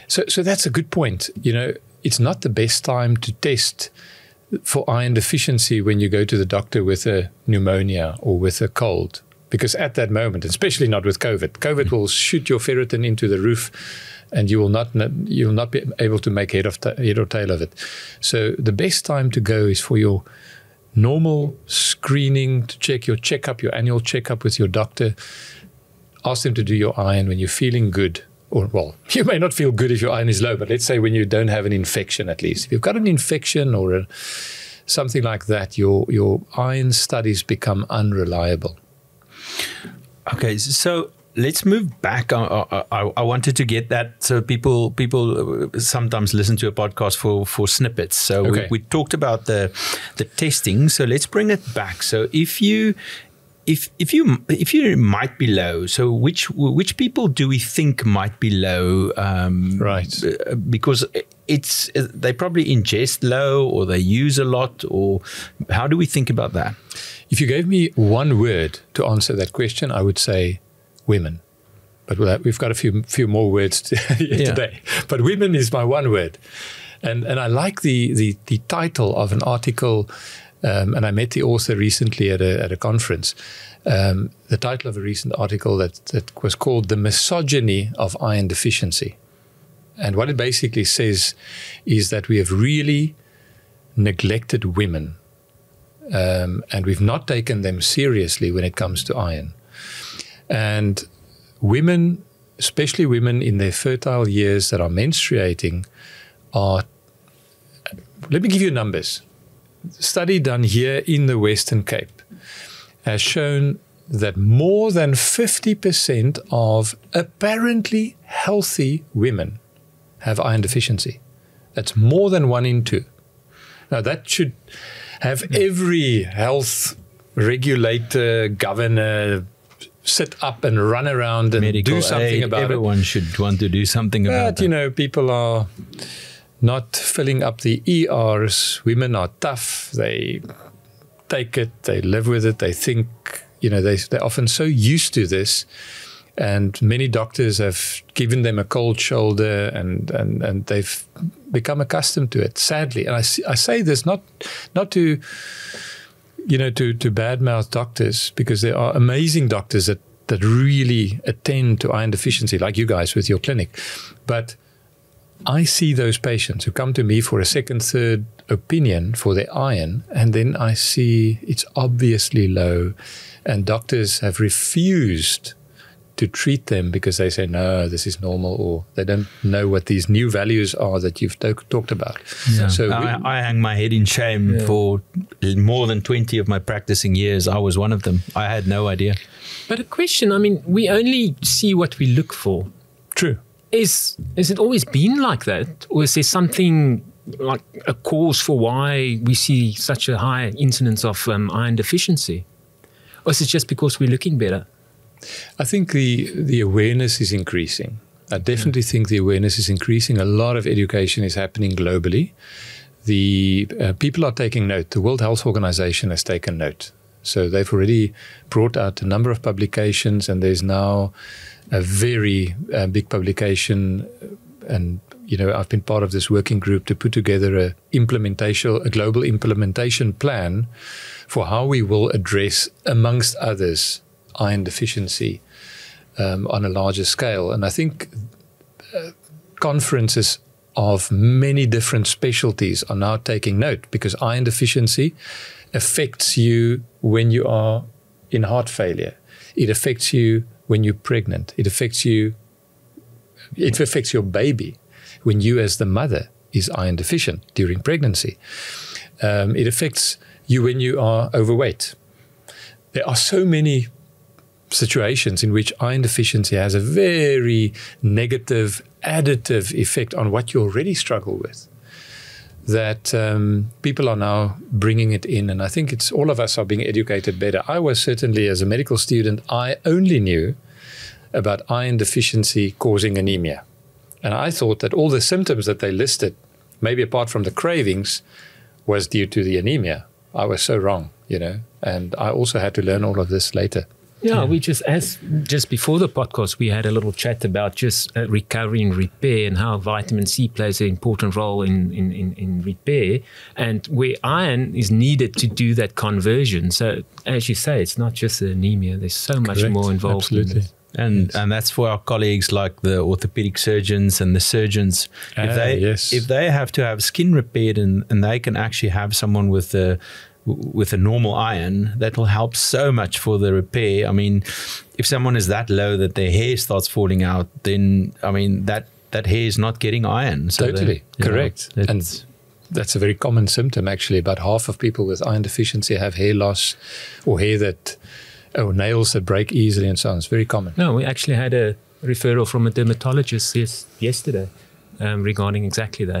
So that's a good point. It's not the best time to test for iron deficiency when you go to the doctor with a pneumonia or with a cold, because at that moment, especially not with COVID will shoot your ferritin into the roof, and you will not be able to make head or tail of it. So the best time to go is for your normal screening, to check your checkup, your annual checkup with your doctor. Ask them to do your iron when you're feeling good. Or, well, you may not feel good if your iron is low, but let's say when you don't have an infection, at least. If you've got an infection or something like that, your iron studies become unreliable. Okay, so let's move back. I wanted to get that. So people sometimes listen to a podcast for snippets. So okay. we talked about the testing. So let's bring it back. So if you might be low, so which people do we think might be low? Right. Because they probably ingest low, or they use a lot, or how do we think about that? If you gave me one word to answer that question, I would say women. But we've got a few more words today. But women is my one word, and I like the title of an article. And I met the author recently at a conference. The title of a recent article that was called "The Misogyny of Iron Deficiency," and what it basically says is that we have really neglected women, and we've not taken them seriously when it comes to iron. And women, especially women in their fertile years that are menstruating, are. Let me give you numbers. Study done here in the Western Cape has shown that more than 50% of apparently healthy women have iron deficiency. That's more than 1 in 2. Now that should have every health regulator, governor sit up and run around and medical do something aid, about everyone it. should want to do something about it. But, people are not filling up the ERs. Women are tough. They take it. They live with it. They think, they're often so used to this. And many doctors have given them a cold shoulder, and they've become accustomed to it, sadly. And I say this not to, to badmouth doctors, because there are amazing doctors that really attend to iron deficiency, like you guys with your clinic. But I see those patients who come to me for a second, third opinion for their iron, and then I see it's obviously low, and doctors have refused to treat them because they say, no, this is normal, or they don't know what these new values are that you've talked about. Yeah. So I hang my head in shame. For more than 20 of my practicing years. I was one of them. I had no idea. But a question, we only see what we look for. True. Is it always been like that? Or is there something like a cause for why we see such a high incidence of iron deficiency? Or is it just because we're looking better? I think the awareness is increasing. I definitely think the awareness is increasing. A lot of education is happening globally. The people are taking note. The World Health Organization has taken note. So they've already brought out a number of publications, and there's now a very big publication, and I've been part of this working group to put together a global implementation plan for how we will address, amongst others, iron deficiency on a larger scale. And I think conferences of many different specialties are now taking note, because iron deficiency affects you when you are in heart failure. It affects you when you're pregnant. It affects your baby when you as the mother is iron deficient during pregnancy. It affects you when you are overweight. There are so many situations in which iron deficiency has a very negative, additive effect on what you already struggle with, that people are now bringing it in. And I think it's all of us are being educated better. I was certainly, as a medical student, I only knew about iron deficiency causing anemia. And I thought that all the symptoms that they listed, maybe apart from the cravings, was due to the anemia. I was so wrong, and I also had to learn all of this later. Yeah, we just before the podcast, we had a little chat about just recovery and repair and how vitamin C plays an important role in repair, and where iron is needed to do that conversion. So, as you say, it's not just the anemia. There's so much more involved. Absolutely. In this. And that's for our colleagues like the orthopedic surgeons and the surgeons. If they have to have skin repaired and they can actually have someone with a normal iron, that will help so much for the repair. I mean, if someone is that low that their hair starts falling out, then I mean that hair is not getting iron. So totally correct. And that's a very common symptom actually. About half of people with iron deficiency have hair loss or nails that break easily and so on. It's very common. No, we actually had a referral from a dermatologist yesterday regarding exactly that.